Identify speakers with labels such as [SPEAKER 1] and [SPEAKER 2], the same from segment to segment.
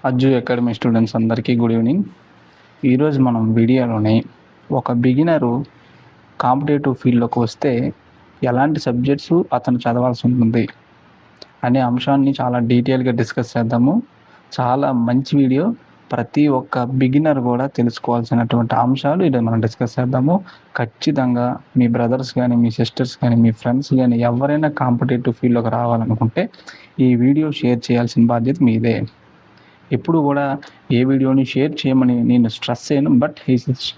[SPEAKER 1] Ajju academy students అందరికీ good evening. ఈరోజు మనం వీడియోలోని ఒక బిగినరు కాంపిటేటివ్ ఫీల్డ్లోకి వస్తే ఎలాంటి సబ్జెక్ట్స్ అతను చదవాల్సి ఉంటుంది అనే అంశాన్ని చాలా డీటెయిల్గా డిస్కస్ చేద్దాము. చాలా మంచి వీడియో, ప్రతి ఒక్క బిగినర్ కూడా తెలుసుకోవాల్సినటువంటి అంశాలు ఇది మనం డిస్కస్ చేద్దాము. ఖచ్చితంగా మీ బ్రదర్స్ కానీ, మీ సిస్టర్స్ కానీ, మీ ఫ్రెండ్స్ కానీ ఎవరైనా కాంపిటేటివ్ ఫీల్డ్లోకి రావాలనుకుంటే ఈ వీడియో షేర్ చేయాల్సిన బాధ్యత మీదే. ఎప్పుడు కూడా ఏ వీడియోని షేర్ చేయమని నేను స్ట్రెస్ చేయను, బట్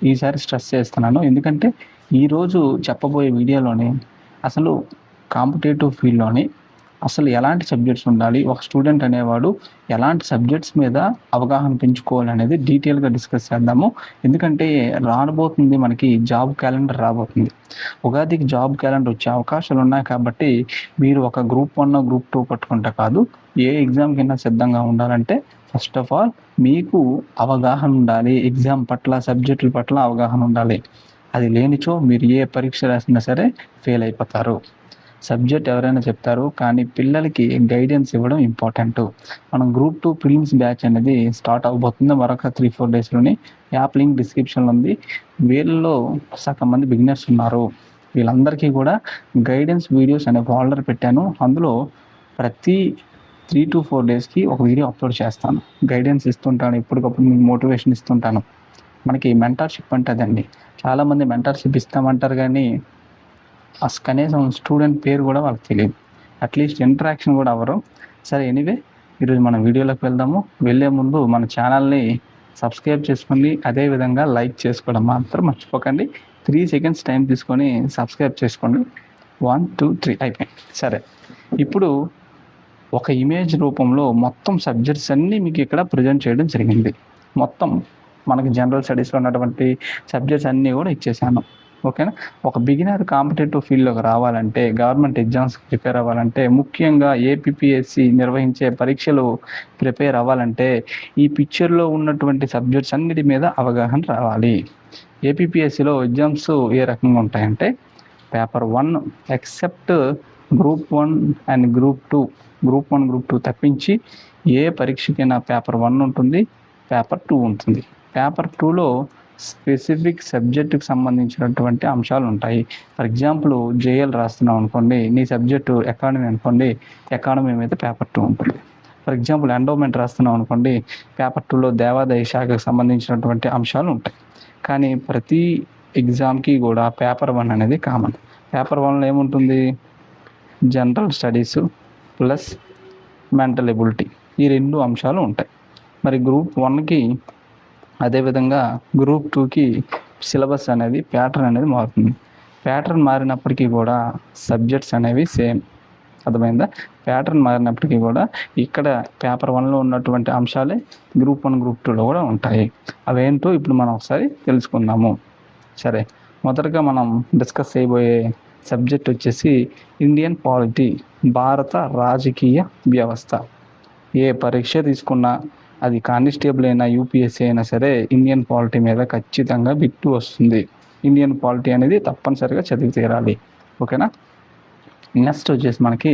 [SPEAKER 1] ఈసారి స్ట్రెస్ చేస్తున్నాను. ఎందుకంటే ఈరోజు చెప్పబోయే వీడియోలోని అసలు కాంపిటేటివ్ ఫీల్డ్లోని అసలు ఎలాంటి సబ్జెక్ట్స్ ఉండాలి, ఒక స్టూడెంట్ అనేవాడు ఎలాంటి సబ్జెక్ట్స్ మీద అవగాహన పెంచుకోవాలనేది డీటెయిల్గా డిస్కస్ చేద్దాము. ఎందుకంటే రాబోతుంది, మనకి జాబ్ క్యాలెండర్ రాబోతుంది. ఉగాదికి జాబ్ క్యాలెండర్ వచ్చే అవకాశాలు ఉన్నాయి. కాబట్టి మీరు ఒక గ్రూప్ 1 గ్రూప్ 2 పట్టుకుంటే కాదు, ఏ ఎగ్జామ్ కింద సిద్ధంగా ఉండాలంటే ఫస్ట్ ఆఫ్ ఆల్ మీకు అవగాహన ఉండాలి. ఎగ్జామ్ పట్ల, సబ్జెక్టుల పట్ల అవగాహన ఉండాలి. అది లేనిచో మీరు ఏ పరీక్ష రాసినా సరే ఫెయిల్ అయిపోతారు. సబ్జెక్ట్ ఎవరైనా చెప్తారు, కానీ పిల్లలకి గైడెన్స్ ఇవ్వడం ఇంపార్టెంట్. మనం గ్రూప్ 2 ప్రిలిమ్స్ బ్యాచ్ అనేది స్టార్ట్ అవబోతుంది మరొక 3-4 డేస్లోని. యాప్ లింక్ డిస్క్రిప్షన్లో ఉంది. వీళ్ళలో సగం మంది బిగినర్స్ ఉన్నారు. వీళ్ళందరికీ కూడా గైడెన్స్ వీడియోస్ అనే ఫోల్డర్ పెట్టాను. అందులో ప్రతి 3 to 4 డేస్కి ఒక వీడియో అప్లోడ్ చేస్తాను. గైడెన్స్ ఇస్తుంటాను, ఎప్పటికప్పుడు మీకు మోటివేషన్ ఇస్తుంటాను. మనకి మెంటర్షిప్ అంటే అదండి. చాలామంది మెంటర్షిప్ ఇస్తామంటారు, కానీ కనీసం స్టూడెంట్ పేరు కూడా వాళ్ళకి తెలియదు. అట్లీస్ట్ ఇంటరాక్షన్ కూడా అవ్వరు. సరే, ఎనీవే ఈరోజు మనం వీడియోలోకి వెళ్దాము. వెళ్ళే ముందు మన ఛానల్ని సబ్స్క్రైబ్ చేసుకోండి, అదేవిధంగా లైక్ చేసుకోవడం మాత్రం మర్చిపోకండి. 3 seconds టైం తీసుకొని సబ్స్క్రైబ్ చేసుకోండి. 1 2 3 అయిపోయింది. సరే, ఇప్పుడు ఒక ఇమేజ్ రూపంలో మొత్తం సబ్జెక్ట్స్ అన్నీ మీకు ఇక్కడ ప్రజెంట్ చేయడం జరిగింది. మొత్తం మనకి జనరల్ స్టడీస్లో ఉన్నటువంటి సబ్జెక్ట్స్ అన్నీ కూడా ఇచ్చేసాను. ఓకేనా? ఒక బిగినర్ కాంపిటేటివ్ ఫీల్డ్లోకి రావాలంటే, గవర్నమెంట్ ఎగ్జామ్స్ ప్రిపేర్ అవ్వాలంటే, ముఖ్యంగా ఏపీపీఎస్సి నిర్వహించే పరీక్షలు ప్రిపేర్ అవ్వాలంటే ఈ పిక్చర్లో ఉన్నటువంటి సబ్జెక్ట్స్ అన్నిటి మీద అవగాహన రావాలి. ఏపీపీఎస్సిలో ఎగ్జామ్స్ ఏ రకంగా ఉంటాయంటే, paper 1 except group 1 and group 2, group 1 group 2 తప్పించి ఏ పరీక్షకైనా పేపర్ 1 ఉంటుంది, పేపర్ 2 ఉంటుంది. పేపర్ 2లో స్పెసిఫిక్ సబ్జెక్టుకి సంబంధించినటువంటి అంశాలు ఉంటాయి. ఫర్ ఎగ్జాంపుల్ జేఎల్ రాస్తున్నాం అనుకోండి, నీ సబ్జెక్టు ఎకానమీ అనుకోండి, ఎకానమీ మీద పేపర్ 2 ఉంటుంది. ఫర్ ఎగ్జాంపుల్ ఎండోమెంట్ రాస్తున్నాం అనుకోండి, పేపర్ 2లో దేవాదాయ శాఖకు సంబంధించినటువంటి అంశాలు ఉంటాయి. కానీ ప్రతి ఎగ్జామ్కి కూడా పేపర్ 1 అనేది కామన్. పేపర్ 1లో ఏముంటుంది? General studies plus mental ability, ఈ 2 అంశాలు ఉంటాయి. మరి గ్రూప్ 1కి అదేవిధంగా గ్రూప్ 2కి సిలబస్ అనేది, ప్యాటర్న్ అనేది మారుతుంది. ప్యాటర్న్ మారినప్పటికీ కూడా సబ్జెక్ట్స్ అనేవి సేమ్. అర్థమైందా? ప్యాటర్న్ మారినప్పటికీ కూడా ఇక్కడ పేపర్ 1లో ఉన్నటువంటి అంశాలే గ్రూప్ 1 గ్రూప్ 2లో కూడా ఉంటాయి. అవేంటో ఇప్పుడు మనం ఒకసారి తెలుసుకుందాము. సరే, మొదటగా మనం డిస్కస్ చేయబోయే సబ్జెక్ట్ వచ్చేసి ఇండియన్ పాలిటీ, భారత రాజకీయ వ్యవస్థ. ఏ పరీక్ష తీసుకున్నా, అది కానిస్టేబుల్ అయినా యూపీఎస్సీ అయినా సరే, ఇండియన్ పాలిటీ మీద ఖచ్చితంగా బిట్టు వస్తుంది. ఇండియన్ పాలిటీ అనేది తప్పనిసరిగా చదివి తీరాలి. ఓకేనా? నెక్స్ట్ వచ్చేసి మనకి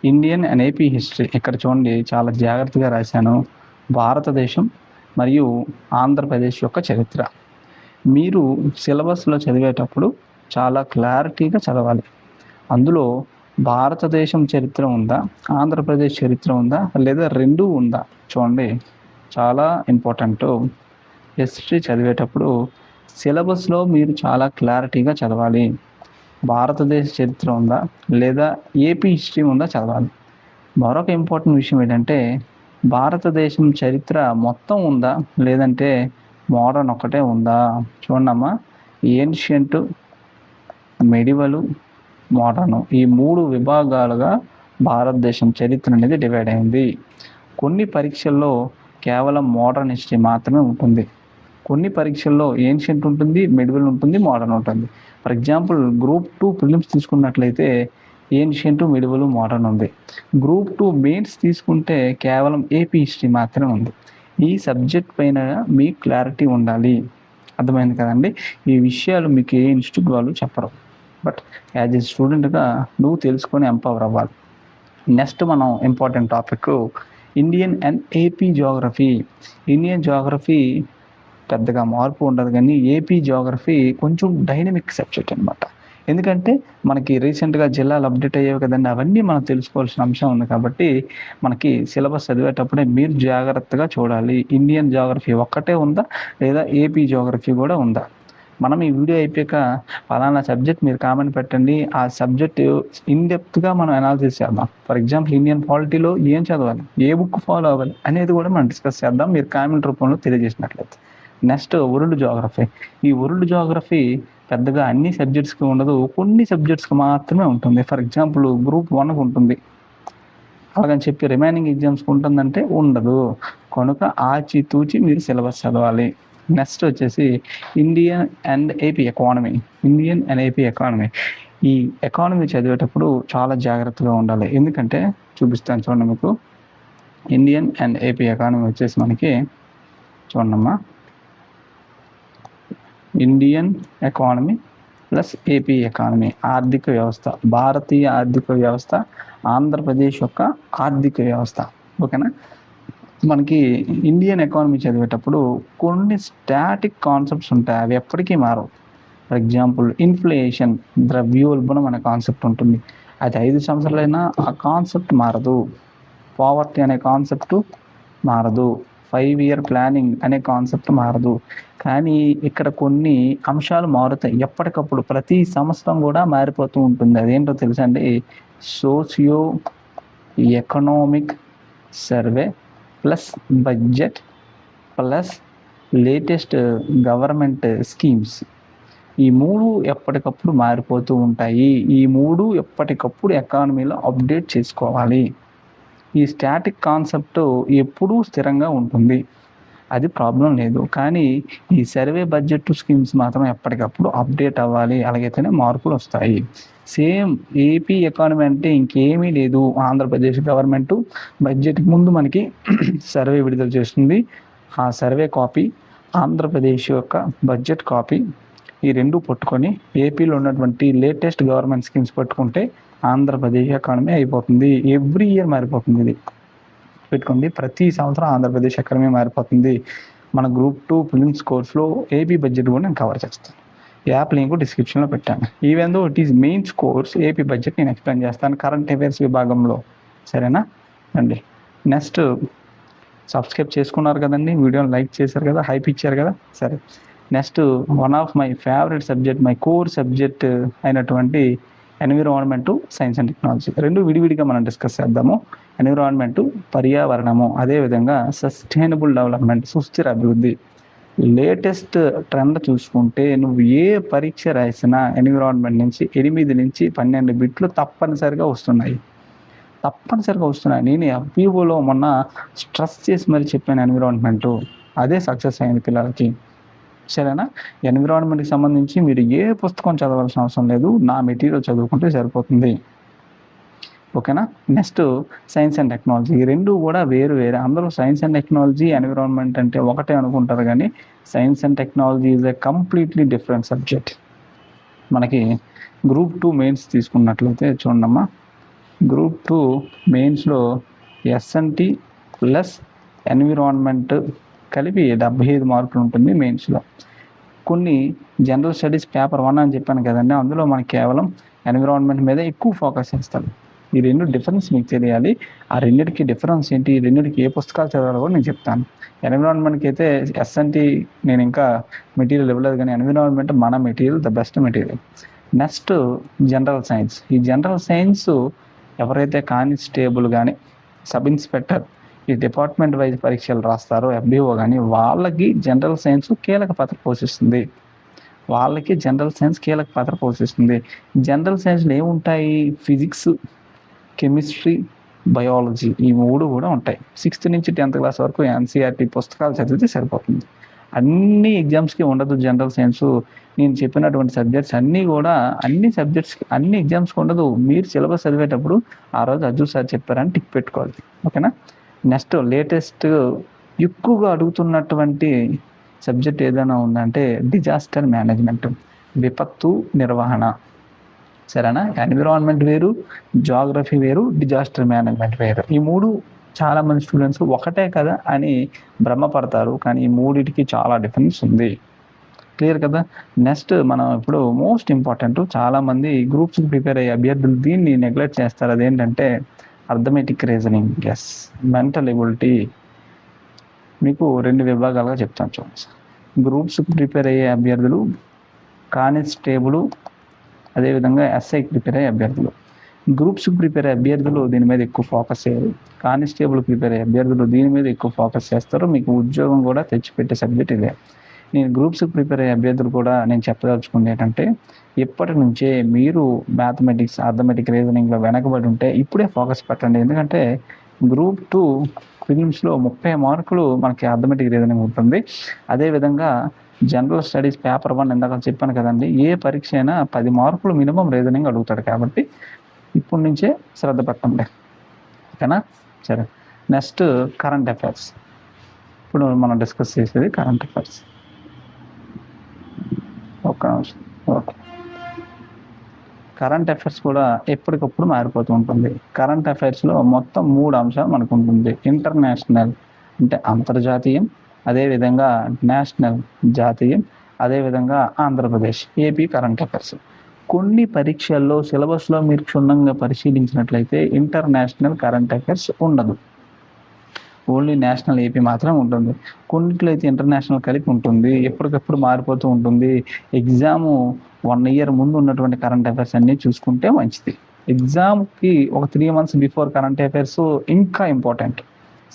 [SPEAKER 1] ఇండియన్ అండ్ ఏపీ హిస్టరీ. ఇక్కడ చూడండి, చాలా జాగ్రత్తగా రాశాను. భారతదేశం మరియు ఆంధ్రప్రదేశ్ యొక్క చరిత్ర. మీరు సిలబస్లో చదివేటప్పుడు చాలా క్లారిటీగా చదవాలి. అందులో భారతదేశం చరిత్ర ఉందా, ఆంధ్రప్రదేశ్ చరిత్ర ఉందా, లేదా రెండూ ఉందా? చూడండి, చాలా ఇంపార్టెంట్. హిస్టరీ చదివేటప్పుడు సిలబస్లో మీరు చాలా క్లారిటీగా చదవాలి. భారతదేశ చరిత్ర ఉందా, లేదా ఏపీ హిస్టరీ ఉందా చదవాలి. మరొక ఇంపార్టెంట్ విషయం ఏంటంటే, భారతదేశం చరిత్ర మొత్తం ఉందా, లేదంటే మోడర్న్ ఒకటే ఉందా? చూడమ్మా, ఏన్షియంట్, మెడివల్, మోడర్న్, ఈ 3 విభాగాలుగా భారతదేశం చరిత్ర అనేది డివైడ్ అయింది. కొన్ని పరీక్షల్లో కేవలం మోడర్న్ హిస్టరీ మాత్రమే ఉంటుంది. కొన్ని పరీక్షల్లో ఏన్షియంట్ ఉంటుంది, మెడివల్ ఉంటుంది, మోడర్న్ ఉంటుంది. ఫర్ ఎగ్జాంపుల్ గ్రూప్ 2 ప్రిలిమ్స్ తీసుకున్నట్లయితే ఏన్షియంట్, మెడివల్, మోడర్న్ ఉంది. గ్రూప్ 2 మెయిన్స్ తీసుకుంటే కేవలం ఏపీ హిస్టరీ మాత్రమే ఉంది. ఈ సబ్జెక్ట్ పైన మీకు క్లారిటీ ఉండాలి. అర్థమైంది కదండి? ఈ విషయాలు మీకు ఏ ఇన్స్టిట్యూట్ వాళ్ళు చెప్పరు, బట్ యాజ్ ఏ స్టూడెంట్గా నువ్వు తెలుసుకొని ఎంపవర్ అవ్వాలి. నెక్స్ట్ మనం important topic Indian and AP Geography. Indian Geography పెద్దగా మార్పు ఉండదు, కానీ ఏపీ జియోగ్రఫీ కొంచెం డైనమిక్ సబ్జెక్ట్ అనమాట. ఎందుకంటే మనకి రీసెంట్గా జిల్లాలు అప్డేట్ అయ్యేవి కదండి, అవన్నీ మనం తెలుసుకోవాల్సిన అంశం ఉంది. కాబట్టి మనకి సిలబస్ చదివేటప్పుడే మీరు జాగ్రత్తగా చూడాలి, ఇండియన్ జియోగ్రఫీ ఒక్కటే ఉందా లేదా ఏపీ జియోగ్రఫీ కూడా ఉందా. మనం ఈ వీడియో అయిపోయాక పలానా సబ్జెక్ట్ మీరు కామెంట్ పెట్టండి, ఆ సబ్జెక్ట్ ఇన్డెప్త్గా మనం అనాలిసిస్ చేద్దాం. ఫర్ ఎగ్జాంపుల్ ఇండియన్ పాలిటీలో ఏం చదవాలి, ఏ బుక్ ఫాలో అవ్వాలి అనేది కూడా మనం డిస్కస్ చేద్దాం, మీరు కామెంట్ రూపంలో తెలియజేసినట్లయితే. Next world geography. ఈ వరల్డ్ జియోగ్రఫీ పెద్దగా అన్ని సబ్జెక్ట్స్కి ఉండదు, కొన్ని సబ్జెక్ట్స్కి మాత్రమే ఉంటుంది. ఫర్ ఎగ్జాంపుల్ గ్రూప్ 1కు ఉంటుంది, అలాగని చెప్పి రిమైనింగ్ ఎగ్జామ్స్కి ఉంటుందంటే ఉండదు. కనుక ఆచితూచి మీరు సిలబస్ చదవాలి. నెక్స్ట్ వచ్చేసి Indian and AP economy. Indian and AP economy, ఈ ఎకానమీ చదివేటప్పుడు చాలా జాగ్రత్తగా ఉండాలి. ఎందుకంటే చూపిస్తాను చూడండి మీకు. ఇండియన్ అండ్ ఏపీ ఎకానమీ వచ్చేసి మనకి చూడమ్మా, Indian economy plus AP economy, ఆర్థిక వ్యవస్థ, భారతీయ ఆర్థిక వ్యవస్థ, ఆంధ్రప్రదేశ్ యొక్క ఆర్థిక వ్యవస్థ. ఓకేనా. మనకి ఇండియన్ ఎకానమీ చదివేటప్పుడు కొన్ని స్టాటిక్ కాన్సెప్ట్స్ ఉంటాయి, అవి ఎప్పటికీ మారవు. ఫర్ ఎగ్జాంపుల్ ఇన్ఫ్లేషన్, ద్రవ్యోల్బణం అనే కాన్సెప్ట్ ఉంటుంది, అది 5 సంవత్సరాలైనా ఆ కాన్సెప్ట్ మారదు. పావర్టీ అనే కాన్సెప్ట్ మారదు. 5-year ప్లానింగ్ అనే కాన్సెప్ట్ మారదు. కానీ ఇక్కడ కొన్ని అంశాలు మారుతాయి ఎప్పటికప్పుడు, ప్రతి సంవత్సరం కూడా మారిపోతూ ఉంటుంది. అదేంటో తెలుసా అండి, socio economic survey plus budget plus latest government schemes. ఈ 3 ఎప్పటికప్పుడు మారిపోతూ ఉంటాయి. ఈ 3 ఎప్పటికప్పుడు ఎకానమీలో అప్డేట్ చేసుకోవాలి. ఈ స్టాటిక్ కాన్సెప్ట్ ఎప్పుడూ స్థిరంగా ఉంటుంది, అది ప్రాబ్లం లేదు. కానీ ఈ సర్వే బడ్జెట్ స్కీమ్స్ మాత్రం ఎప్పటికప్పుడు అప్డేట్ అవ్వాలి, అలాగైతేనే మార్పులు వస్తాయి. సేమ్ ఏపీ ఎకానమీ అంటే ఇంకేమీ లేదు, ఆంధ్రప్రదేశ్ గవర్నమెంట్ బడ్జెట్కి ముందు మనకి సర్వే విడుదల చేస్తుంది, ఆ సర్వే కాపీ, ఆంధ్రప్రదేశ్ యొక్క బడ్జెట్ కాపీ, ఈ రెండు పట్టుకొని ఏపీలో ఉన్నటువంటి లేటెస్ట్ గవర్నమెంట్ స్కీమ్స్ పట్టుకుంటే ఆంధ్రప్రదేశ్ ఎకానమీ అయిపోతుంది. ఎవ్రీ ఇయర్ మారిపోతుంది, ఇది పెట్టుకోండి. ప్రతి సంవత్సరం ఆంధ్రప్రదేశ్ ఎకానమీ మారిపోతుంది. మన గ్రూప్ 2 ప్రిలిమ్స్ కోర్స్లో ఏపీ బడ్జెట్ కూడా నేను కవర్ చేస్తాను, యాప్ లింక్ డిస్క్రిప్షన్లో పెట్టాను. Even though it is mains course, AP budget నేను ఎక్స్ప్లెయిన్ చేస్తాను కరెంట్ అఫైర్స్ విభాగంలో. సరేనా అండి. నెక్స్ట్ సబ్స్క్రైబ్ చేసుకున్నారు కదండి, వీడియోని లైక్ చేశారు కదా, హైప్ ఇచ్చారు కదా. సరే, next one of my favourite subject, my core subject అయినటువంటి ఎన్విరాన్మెంటు, సైన్స్ అండ్ టెక్నాలజీ, రెండు విడివిడిగా మనం డిస్కస్ చేద్దాము. ఎన్విరాన్మెంటు పర్యావరణము, అదేవిధంగా సస్టైనబుల్ డెవలప్మెంట్, సుస్థిర అభివృద్ధి. లేటెస్ట్ ట్రెండ్ చూసుకుంటే నువ్వు ఏ పరీక్ష రాసినా ఎన్విరాన్మెంట్ నుంచి 8 నుంచి 12 బిట్లు తప్పనిసరిగా వస్తున్నాయి. నేను FPOలో మొన్న స్ట్రెస్ చేసి మరి చెప్పాను ఎన్విరాన్మెంటు, అదే సక్సెస్ అయింది పిల్లలకి. సరేనా. ఎన్విరాన్మెంట్కి సంబంధించి మీరు ఏ పుస్తకం చదవాల్సిన అవసరం లేదు, నా మెటీరియల్ చదువుకుంటే సరిపోతుంది. ఓకేనా. నెక్స్ట్ సైన్స్ అండ్ టెక్నాలజీ, ఈ రెండు కూడా వేరు వేరే. అందరూ సైన్స్ అండ్ టెక్నాలజీ, ఎన్విరాన్మెంట్ అంటే ఒకటే అనుకుంటారు, కానీ science and technology is a completely different subject. మనకి గ్రూప్ 2 మెయిన్స్ తీసుకున్నట్లయితే చూడమ్మా, గ్రూప్ 2 మెయిన్స్లో SNT ప్లస్ ఎన్విరాన్మెంట్ కలిపి 75 మార్కులు ఉంటుంది మెయిన్స్లో. కొన్ని జనరల్ స్టడీస్ పేపర్ 1 అని చెప్పాను కదండి, అందులో మనకి కేవలం ఎన్విరాన్మెంట్ మీద ఎక్కువ ఫోకస్ చేస్తాను. ఈ రెండు డిఫరెన్స్ మీకు తెలియాలి. ఆ రెండింటికి డిఫరెన్స్ ఏంటి, ఈ రెండింటికి ఏ పుస్తకాలు చదవాలో కూడా నేను చెప్తాను. ఎన్విరాన్మెంట్కి అయితే SNT నేను ఇంకా మెటీరియల్ ఇవ్వలేదు, కానీ ఎన్విరాన్మెంట్ మన material, the best material. Next general science. ఈ జనరల్ సైన్స్ ఎవరైతే కానిస్టేబుల్ కానీ, సబ్ ఇన్స్పెక్టర్, ఈ డిపార్ట్మెంట్ వైజ్ పరీక్షలు రాస్తారో FBO కానీ, వాళ్ళకి జనరల్ సైన్స్ కీలక పాత్ర పోషిస్తుంది. జనరల్ సైన్స్లో ఏముంటాయి, ఫిజిక్స్, కెమిస్ట్రీ, బయాలజీ, ఈ 3 కూడా ఉంటాయి. 6th నుంచి 10th క్లాస్ వరకు NCERT పుస్తకాలు చదివితే సరిపోతుంది. అన్ని ఎగ్జామ్స్కి ఉండదు జనరల్ సైన్స్. నేను చెప్పినటువంటి సబ్జెక్ట్స్ అన్నీ కూడా అన్ని ఎగ్జామ్స్కి ఉండదు. మీరు సిలబస్ చదివేటప్పుడు ఆ రోజు అర్జున్ సార్ చెప్పారని టిక్ పెట్టుకోవాలి. ఓకేనా. నెక్స్ట్ లేటెస్ట్ ఎక్కువగా అడుగుతున్నటువంటి సబ్జెక్ట్ ఏదైనా ఉందంటే డిజాస్టర్ మేనేజ్మెంట్, విపత్తు నిర్వహణ. సరేనా. ఎన్విరాన్మెంట్ వేరు, జాగ్రఫీ వేరు, డిజాస్టర్ మేనేజ్మెంట్ వేరు. ఈ 3 చాలామంది స్టూడెంట్స్ ఒకటే కదా అని భ్రమపడతారు, కానీ ఈ మూడిటికి చాలా డిఫరెన్స్ ఉంది. క్లియర్ కదా. నెక్స్ట్ మనం ఇప్పుడు మోస్ట్ ఇంపార్టెంట్, చాలామంది గ్రూప్స్కి ప్రిపేర్ అయ్యే అభ్యర్థులు దీన్ని నెగ్లెక్ట్ చేస్తారు. అదేంటంటే arithmetic reasoning. Yes, mental ability. మీకు 2 విభాగాలుగా చెప్తాను చూడండి. గ్రూప్స్కి ప్రిపేర్ అయ్యే అభ్యర్థులు, కానిస్టేబుల్, అదేవిధంగా ఎస్ఐకి ప్రిపేర్ అయ్యే అభ్యర్థులు. గ్రూప్స్కి ప్రిపేర్ అయ్యే అభ్యర్థులు దీని మీద ఎక్కువ ఫోకస్ చేయరు. కానిస్టేబుల్ ప్రిపేర్ అయ్యే అభ్యర్థులు దీని మీద ఎక్కువ ఫోకస్ చేస్తారు. మీకు ఉద్యోగం కూడా తెచ్చిపెట్టే సబ్జెక్ట్ ఇదే. నేను గ్రూప్స్కి ప్రిపేర్ అయ్యే అభ్యర్థులు కూడా నేను చెప్పదలుచుకుంది ఏంటంటే, ఇప్పటి నుంచే మీరు మ్యాథమెటిక్స్, అర్థమెటిక్ రీజనింగ్లో వెనకబడి ఉంటే ఇప్పుడే ఫోకస్ పెట్టండి. ఎందుకంటే గ్రూప్ 2 ప్రిలిమ్స్లో 30 మార్కులు మనకి అర్థమెటిక్ రీజనింగ్ ఉంటుంది. అదేవిధంగా జనరల్ స్టడీస్ పేపర్ 1 ఇందాక చెప్పాను కదండి, ఏ పరీక్ష అయినా 10 మార్కులు మినిమం రీజనింగ్ అడుగుతాడు. కాబట్టి ఇప్పటి నుంచే శ్రద్ధ పెట్టండి, ఓకేనా. సరే, నెక్స్ట్ కరెంట్ అఫైర్స్. ఇప్పుడు మనం డిస్కస్ చేసేది current affairs. Okay. Current affairs కూడా ఎప్పటికప్పుడు మారిపోతూ ఉంటుంది. కరెంట్ అఫైర్స్లో మొత్తం 3 అంశాలు మనకు ఉంటుంది. ఇంటర్నేషనల్ అంటే అంతర్జాతీయం, అదేవిధంగా నేషనల్ జాతీయం, అదేవిధంగా ఆంధ్రప్రదేశ్ ఏపీ కరెంట్ అఫైర్స్. కొన్ని పరీక్షల్లో సిలబస్లో మీరు క్షుణ్ణంగా పరిశీలించినట్లయితే ఇంటర్నేషనల్ కరెంట్ అఫైర్స్ ఉండదు, ఓన్లీ నేషనల్ ఏపీ మాత్రం ఉంటుంది. కొన్నిట్లో అయితే ఇంటర్నేషనల్ కలిపి ఉంటుంది, ఎప్పటికప్పుడు మారిపోతూ ఉంటుంది. ఎగ్జాము 1 ఇయర్ ముందు ఉన్నటువంటి కరెంట్ అఫైర్స్ అన్నీ చూసుకుంటే మంచిది. ఎగ్జామ్కి ఒక 3 months బిఫోర్ కరెంట్ అఫైర్స్ ఇంకా ఇంపార్టెంట్,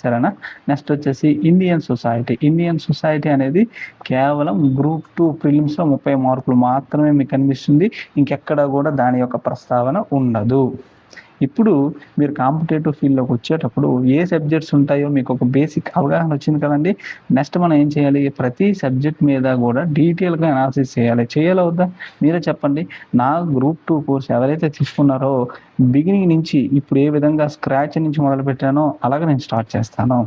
[SPEAKER 1] సరేనా. నెక్స్ట్ వచ్చేసి ఇండియన్ సొసైటీ అనేది కేవలం గ్రూప్ 2 ప్రిలిమ్స్లో 30 మార్కులు మాత్రమే మీకు కనిపిస్తుంది. ఇంకెక్కడ కూడా దాని యొక్క ప్రస్తావన ఉండదు. ఇప్పుడు మీరు కాంపిటేటివ్ ఫీల్డ్లోకి వచ్చేటప్పుడు ఏ సబ్జెక్ట్స్ ఉంటాయో మీకు ఒక బేసిక్ అవగాహన వచ్చింది కదండి. నెక్స్ట్ మనం ఏం చేయాలి, ప్రతి సబ్జెక్ట్ మీద కూడా డీటెయిల్గా అనాలిసిస్ చేయాలా వద్దా? మీరే చెప్పండి. నా గ్రూప్ 2 కోర్స్ ఎవరైతే తీసుకున్నారో బిగినింగ్ నుంచి ఇప్పుడు ఏ విధంగా స్క్రాచ్ నుంచి మొదలుపెట్టానో అలాగే నేను స్టార్ట్ చేస్తాను.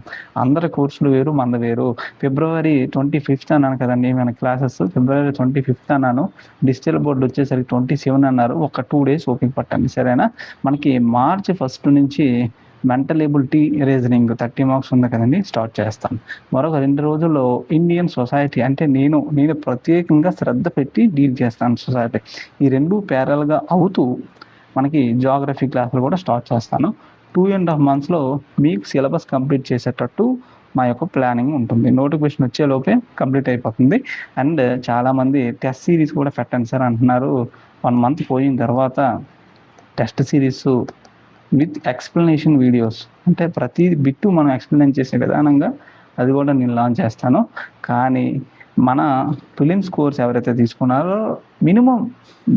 [SPEAKER 1] అందరి కోర్సులు వేరు, మంద వేరు. ఫిబ్రవరి 25th అన్నాను కదండి మన క్లాసెస్, ఫిబ్రవరి 25th అన్నాను. డిజిటల్ బోర్డు వచ్చేసరికి 27 అన్నారు. ఒక 2 days ఓపిక పట్టండి, సరేనా. మనకి మార్చి 1 నుంచి మెంటల్ ఎబిలిటీ రీజనింగ్ 30 మార్క్స్ ఉంది కదండి, స్టార్ట్ చేస్తాను. మరొక 2 రోజుల్లో ఇండియన్ సొసైటీ అంటే నేను ప్రత్యేకంగా శ్రద్ధ పెట్టి డీల్ చేస్తాను సొసైటీ. ఈ 2 ప్యారల్గా అవుతూ మనకి జాగ్రఫీ క్లాసులు కూడా స్టార్ట్ చేస్తాను. 2.5 monthsలో మీకు సిలబస్ కంప్లీట్ చేసేటట్టు మా యొక్క ప్లానింగ్ ఉంటుంది. నోటిఫికేషన్ వచ్చేలోపే కంప్లీట్ అయిపోతుంది. అండ్ చాలామంది టెస్ట్ సిరీస్ కూడా పెట్టండి సార్ అంటున్నారు. 1 month పోయిన తర్వాత test series with explanation videos, అంటే ప్రతి బిట్టు మనం ఎక్స్ప్లెయిన్ చేసే విధానంగా అది కూడా నేను లాంచ్ చేస్తాను. కానీ మన ప్రిలిమ్స్ కోర్స్ ఎవరైతే తీసుకున్నారో మినిమం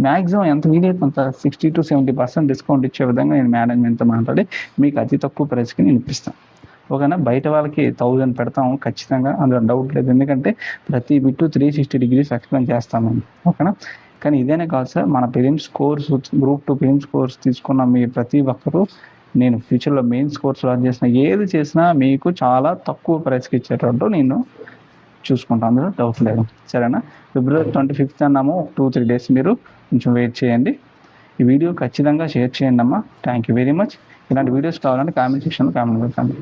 [SPEAKER 1] మ్యాక్సిమం ఎంత వీలైతే అంత 60 to 70% డిస్కౌంట్ ఇచ్చే విధంగా నేను మేనేజ్మెంట్తో మాట్లాడి మీకు అతి తక్కువ ప్రైస్కి నేను ఇప్పిస్తాను, ఓకేనా. బయట వాళ్ళకి 1000 పెడతాం ఖచ్చితంగా, అందులో డౌట్ లేదు. ఎందుకంటే ప్రతి బిట్టు 360 degrees ఎక్స్ప్లెయిన్ చేస్తాము, ఓకేనా. కానీ ఇదేనే కాదు సార్, మన prelims course, group 2 prelims course తీసుకున్న మీ ప్రతి ఒక్కరూ నేను ఫ్యూచర్లో మెయిన్స్ కోర్స్ లాంచ్ చేసిన ఏది చేసినా మీకు చాలా తక్కువ ప్రైస్కి ఇచ్చేటట్టు నేను చూసుకుంటాను, అందులో డౌట్ లేదు, సరేనా. ఫిబ్రవరి 25th అన్నాము, 2-3 days మీరు కొంచెం వెయిట్ చేయండి. ఈ వీడియో ఖచ్చితంగా షేర్ చేయండి అమ్మా. Thank you very much. ఇలాంటి వీడియోస్ కావాలంటే కామెంట్ సెక్షన్లో కామెంట్ పెట్టండి.